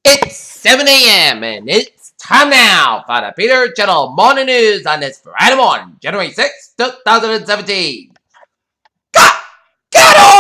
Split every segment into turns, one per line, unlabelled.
It's 7 a.m. and it's time now for the Peter Channel Morning News on this Friday morning, January 6th, 2017. Get on!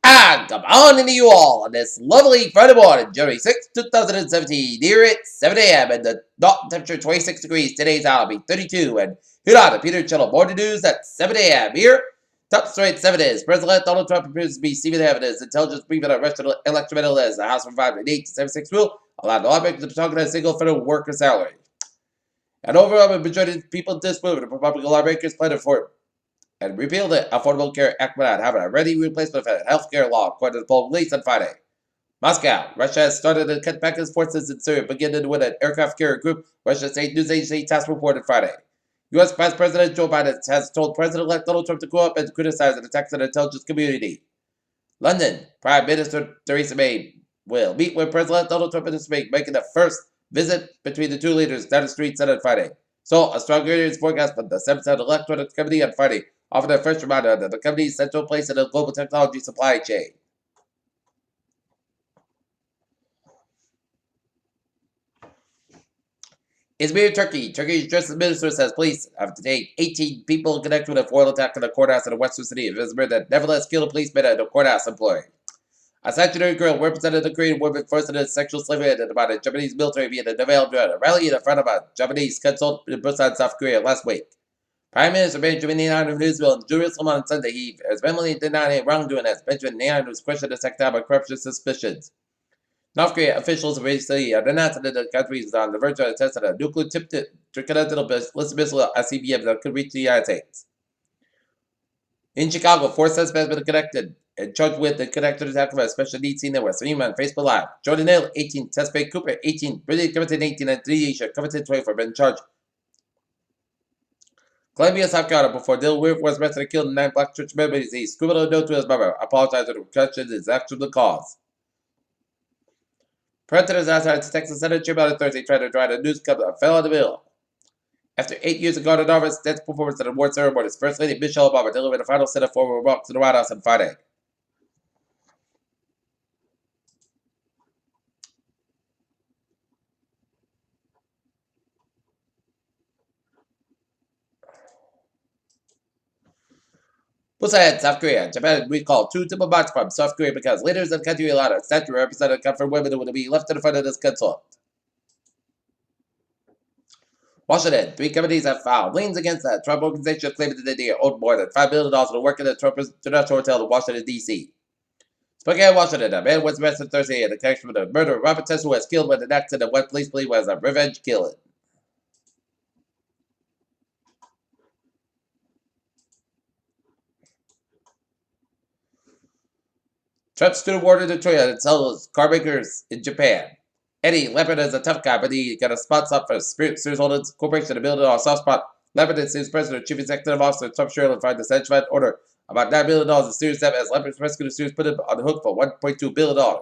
And good morning to you all on this lovely Friday morning, January 6th, 2017. Here it's 7 a.m. and the dot temperature 26 degrees. Today's hour will be 32. And here are the Peter Channel Morning News at 7 a.m. Here, top story at 7 is President Donald Trump appears to be seeming evidence. Intelligence briefing on Russian electromagnetic as the House provided an 876 rule allowed lawmakers to target a single federal worker salary. And overall, the majority of people disapprove of the Republican lawmakers plan for and repeal the Affordable Care Act without having a ready replacement for health care law, according to the poll released on Friday. Moscow. Russia has started to cut back its forces in Syria, beginning with an aircraft carrier group, Russia's state news agency task reported Friday. U.S. Vice President Joe Biden has told President-elect Donald Trump to go up and criticize the attacks on the intelligence community. London. Prime Minister Theresa May will meet with President Donald Trump in this week, making the first visit between the two leaders down the street on Friday. So, a strong area is forecast for the 7th Electronics Committee on Friday, offering their first reminder that the company's central place in the global technology supply chain. Izmir, Turkey. Turkey's Justice Minister says police have detained 18 people connected with a foil attack on a courthouse in the western city of Izmir that nevertheless killed a policeman and a courthouse employee. A Sagittarius girl represented the Korean woman forced into sexual slavery and by the Japanese military via the Naval Drone, a rally in front of a Japanese consulate in Busan, South Korea last week. Prime Minister Benjamin Netanyahu of Israel in Jerusalem on Sunday, he has vehemently denied any wrongdoing as Benjamin Netanyahu was questioned the second time by corruption suspicions. North Korea officials recently announced that the country is on the verge of testing a nuclear-tipped intercontinental ballistic missile ICBM that could reach the United States. In Chicago, 4 suspects have been connected and charged with the connected attack of a special needs scene that was streamed on Facebook Live. Jordan Hill, 18, Tespay Cooper, 18, Brilliant Covington, 18, and Deisha Covington, 24, been charged. Columbia, South Carolina, before Dill Weir was arrested and killed in 9 black church members, he scribbled a note to his mother, apologizing for the question his action the cause. Predators outside the Texas Senate chamber on Thursday tried to drive the news club that fell on the bill. After 8 years ago, the Harvard's dance performance at the award ceremony, First Lady Michelle Obama delivered the final set of formal remarks in the White House on Friday. Busan, South Korea. Japan recalled 2 diplomats from South Korea because leaders of the country allowed a statue representing comfort women who would be left in the front of this consulate. Washington. 3 companies have filed liens against the Trump organization claiming that they owed more than $5 billion to work in the Trump International Hotel in Washington, D.C. Spokane, Washington. A man was arrested Thursday in the connection with the murder of Robert Tess, who was killed when an accident that what police believe was a revenge killing. Trump student awarded to Toyota and sells car makers in Japan. Eddie Leopard is a tough guy, but he got a spot stop for Spirit Series Holdings Corporation to build a soft spot. Leopard is his president and chief executive officer, Trump Sherlin, filed the Senate Fed order about $9 billion in Series 7 as Leopard's rescue Series put him on the hook for $1.2 billion.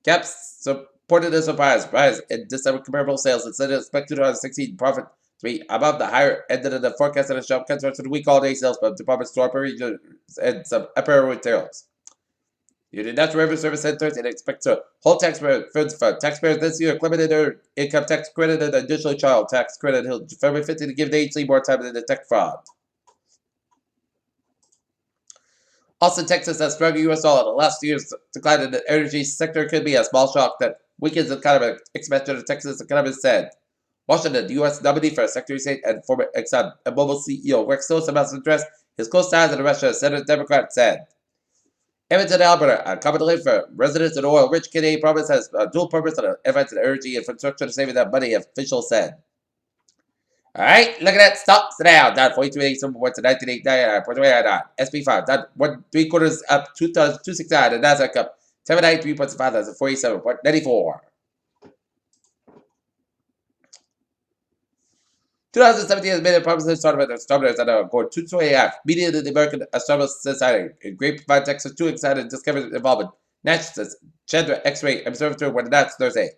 Caps supported the surprise rise in December comparable sales and said it expected to succeed profit to be above the higher end of the forecast of the shop cuts for the week all-day sales from department store operations and some apparel materials. The National Revenue Service said Thursday it expects to hold tax refunds for taxpayers this year, limited their income tax credit and additional child tax credit until February 15 to give the agency more time to detect fraud. Austin, Texas has stronger U.S. dollar. The last year's decline in the energy sector could be a small shock that weakens economic expansion of Texas, economists said. Washington, the U.S. nominee for Secretary of State and former Exxon Mobil CEO Rex Tillerson has addressed his close ties to Russia, Senate Democrat said. Edmonton, Alberta, a common land for residents in oil-rich Canadian province has a dual purpose and advanced energy infrastructure to saving that money, officials said. All right, look at that. Stocks now down 42.87 points to 19.89. SP5 down 1.75 up 269. And Nasdaq up 793 points to 5,047.94. 2017 has made a promising start with astronomers that are going 2.5. Media of the American Astronomical Society in Great Pine, Texas, 2 excited discoveries involving NASA's Chandra X-ray Observatory were announced Thursday.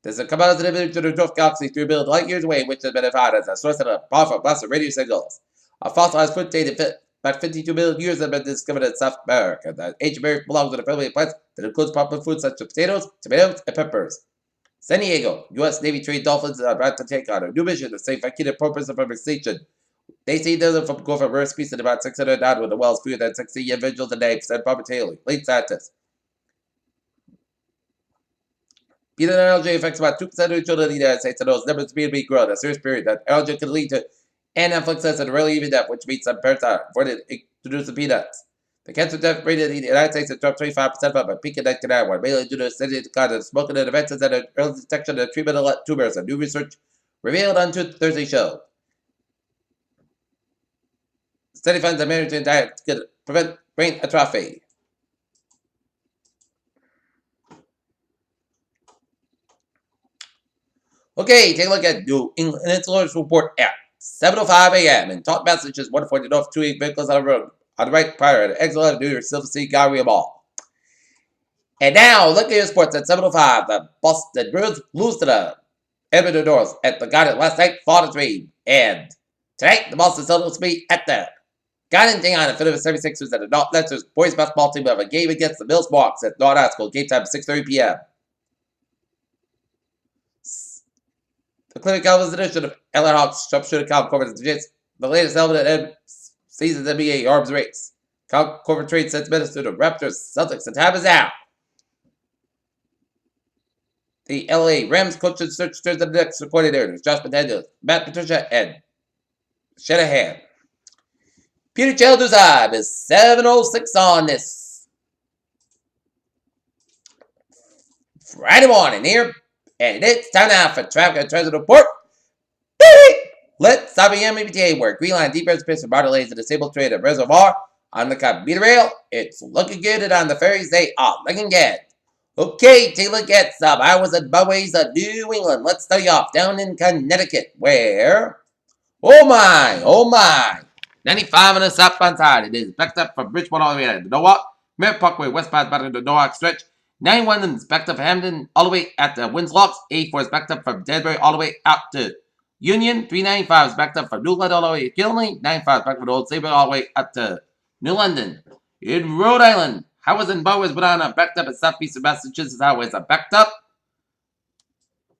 There's a composite image of the dwarf galaxy 3 billion light years away, which has been found as a source of powerful blast of radio signals. A fossilized foot dated about 52 million years have been discovered in South America. The ancient berry belongs to the family of plants that includes popular foods such as potatoes, tomatoes, and peppers. San Diego, U.S. Navy trained dolphins are about to take on a new mission to save vacated purpose of extinction. They say they're from go from rare species at about 600 down with the wells fewer than 60 individuals a day, said momentarily. Late scientists. Peanut allergy affects about 2% of the children in the United States, and those numbers being to be grown. A serious period that allergy can lead to anaphylaxis and rarely even death, which means some parents are avoided introducing peanuts. The cancer death rate in the United States has dropped 25% from a peak in 1991, mainly due to a steady decline in smoking and advances in early detection and treatment of tumors. A new research revealed on Thursday show. Study finds that managing diet can prevent brain atrophy. Okay, take a look at New England Insular's report at 7:05 a.m. in Taunton, Massachusetts. 140 North 2 vehicles on the road. On the right, prior to exit of New York Silver Sea Gallery Mall. And now, look at your sports at 7:05. The Boston Bruins lose to the Edmonton Doors at the Garden last night, 4-3. And tonight, the Boston Celtics will be at the Garden thing on the Philadelphia 76ers at the North Leicester boys basketball team have a game against the Mills Hawks at North High School. Game time 6:30 p.m. The Cleveland Cavaliers edition of LA Hawks sharpshooter Kyle Korver is the latest element in season's NBA arms race. Kyle Korver trade sets minutes to the Raptors, Celtics, and time is out. The LA Rams coach and search turns the next coordinators, Josh McDaniels, Matt Patricia, and Shanahan. Peter Childers time is 7:06 on this Friday morning here. And it's time now for traffic and transit report. Let's stop at MBTA where Green Line deep space for bar delays and disabled train at Reservoir. On the commuter rail, it's looking good, and on the ferries, they are looking good. Okay, take a look at some highways and byways of New England. Let's start off down in Connecticut, where, oh my, 95 on the southbound side. It is backed up from Bridgeport all the way to Norwalk. Merritt Parkway westbound back to the Norwalk stretch. 91 is backed up from Hamden all the way at the Winslocks. 84 is backed up from Danbury all the way out to Union. 395 is backed up from Newland all the way to Killenly. 95 is backed up from Old Saybrook all the way up to New London. In Rhode Island, highways and byways are backed up, and southeastern Massachusetts highways are backed up.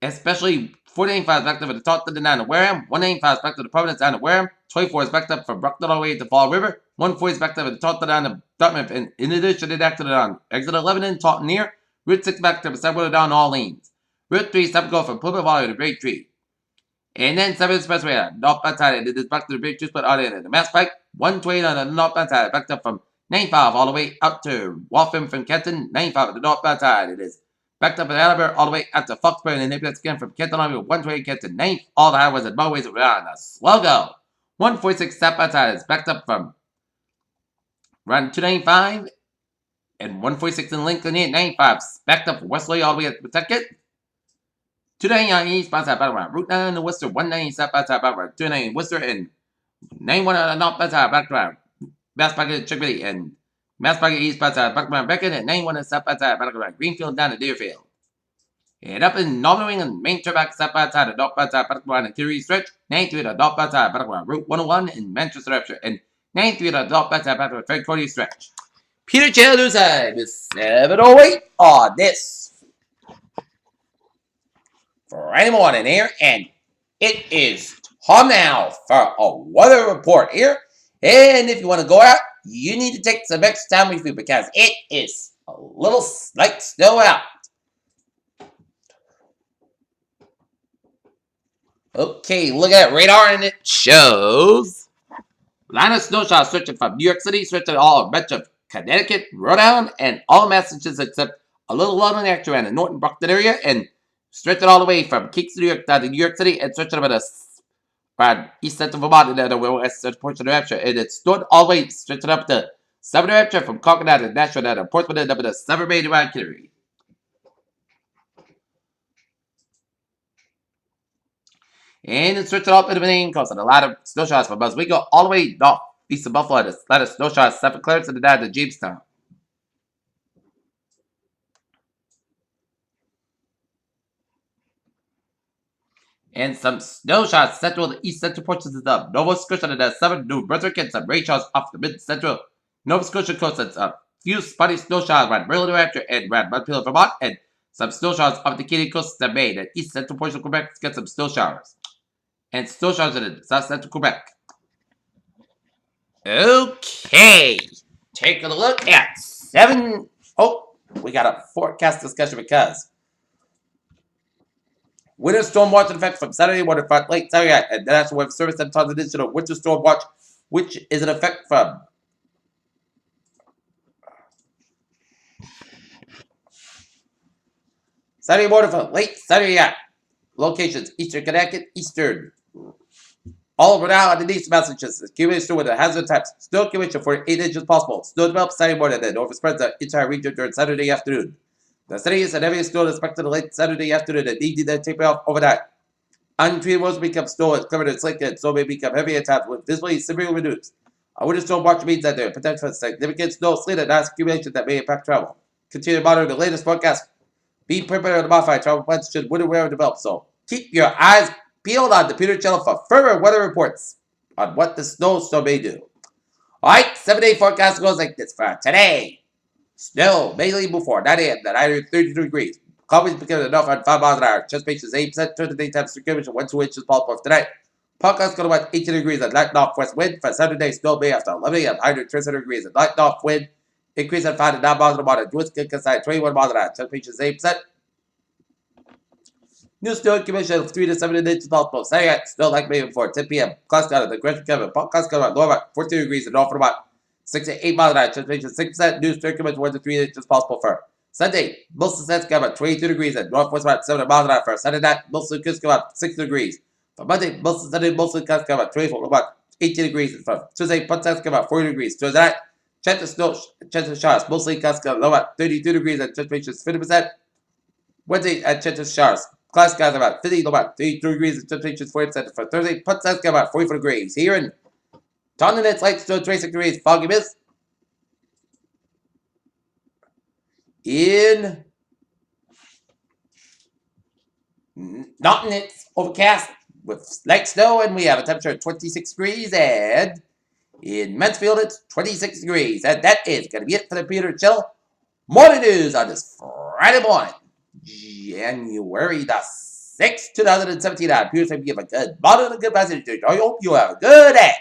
Especially 495 is backed up at the Taunton down to Wareham. 195 is backed up to Providence down to Wareham. 24 is backed up from Brockton all the way to Fall River. 140 is backed up at the Taunton down to Dartmouth. And in addition, it acted on exit 11 in Taunton near. Route 6 backed up at Subway down all lanes. Route 3 stop go from Plymouth all the way to Great Tree. And then 7 Expressway northbound side. It is back to the Great Tree split out in the Mass Pike. 120 on the northbound side, backed up from 95 all the way out to Waltham from Kenton. 95 at the northbound side. It is backed up at Albert all the way out to Foxbury, and then that's again from Kenton all the way to 120 Kenton. 9th, all the highways and byways around a slow go. 146 southbound side is backed up from around 295 and 146 in Lincoln at 95 backed up from Wesley all the way to Pawtucket. 299 eastbound side back around Route 9 in Worcester. 190 southbound side back around 290 in Worcester, and 91 on the northbound side back around Mass Pocket Chickadee, and Mass Pocket eastbound side back around Beacon, and 91 on the southbound side back around Greenfield down to Deerfield. And up in Northern New England, main turnback southbound side, the northbound side back around the Curie stretch. 93 the northbound side back around Route 101 in Manchester, Hampshire, and 93 the northbound side back around Fred Cordy stretch. Peter Childers time is 7:08 on this Friday morning here, and it is time now for a weather report here. And if you want to go out, you need to take some extra time with you because it is a little like snow out. Okay, look at radar, and it shows line of snow showers stretching from New York City, stretching all of much of Connecticut, Rhode Island, and all Massachusetts except a little London area around the Norton Brockton area, and stretching all the way from Kingston, New York down to New York City, and stretching about around east central Vermont and the west central portion of New Hampshire, and it's stood all the way stretching up to southern New Hampshire from Concord down to Nashville down to Portsmouth and up to Severn Bay to Kittery. And it's stretching up into the Maine coast, and a lot of snow showers from Oswego all the way north east of Buffalo. There's a lot of snow showers south of Clarence and down to Jamestown. And some snow showers central to east central portions of Nova Scotia and the southern New Brunswick, and some rain showers off the mid central Nova Scotia coast, and a few spotty snow showers around Maryland, New Hampshire, and around Montreal, Vermont, and some snow showers off the Canadian coast of Maine and east central portion of Quebec get some snow showers. And snow showers in the south central Quebec. Okay, taking a look at 7. Oh, we got a forecast discussion because winter storm watch in effect from Saturday morning front late Saturday night, and the National Weather Service and tons of additional winter storm watch, which is in effect from Saturday morning from late Saturday night. Locations: Eastern Connecticut, Eastern. All over now underneath Massachusetts. Accumulation with the hazard types. Snow accumulation for 8 inches possible. Snow develops Saturday morning and then overspreads the entire region during Saturday afternoon. The steadiest and heaviest snow is expected late Saturday afternoon and evening, then tapering off overnight. Untreated roads become snow and covered in slick, and snow may become heavy at times with visibly severe reduced. A winter storm watch means that there is potential for significant snow, sleet, and ice accumulation that may impact travel. Continue to monitor the latest forecast. Be prepared to modify travel plans should winter weather develop. So keep your eyes peeled on the Peter Channel for further weather reports on what the snowstorm may do. Alright, 7-day forecast goes like this for today. Snow mainly before 9 a.m. at 32 degrees. Clouds becoming enough at 5 miles an hour. Chest makes 8%. Turn the daytime circulation 1 to 2 inches possible for tonight. Podcast going to about 18 degrees at light northwest wind. For Saturday, snow may after 11 a.m. 100 degrees at light north wind. Increase at 5 to 9 miles an hour. Winds can conside 21 miles an hour. Chest makes 8%. New snow accumulation of 3 to 7 inches possible. Saturday, snow like maybe before 10 p.m. Clouds down at the Gresham Kevin. Podcast going about lower about 14 degrees and north from about 6 to 8 miles an hour. Chest makes 6%. New snow accumulation 1 to 3 inches possible for Sunday, most of the sets got about 22 degrees and northwest about 7 miles an hour. For Sunday night, most of the coast got about 6 degrees. For Monday, most of the Sunday, most of the coast got about 24, about 18 degrees. And for Tuesday, most got about 40 degrees. Tuesday night, chance of snow, chance of showers, mostly coast got about 32 degrees and chance ratio is 50%. Wednesday, at chance of showers, class got about 50, about 32 degrees and chance ratio is 40%. For Thursday, most got about 44 degrees. Here in Taunton, it's light snow, 26 degrees, foggy mist. In Naughton, it's overcast with light snow, and we have a temperature of 26 degrees. And in Mansfield, it's 26 degrees. And that is going to be it for the Peter Channel morning news on this Friday morning, January the 6th, 2017. I'm Peter saying give a good morning and a good message. I hope you have a good day.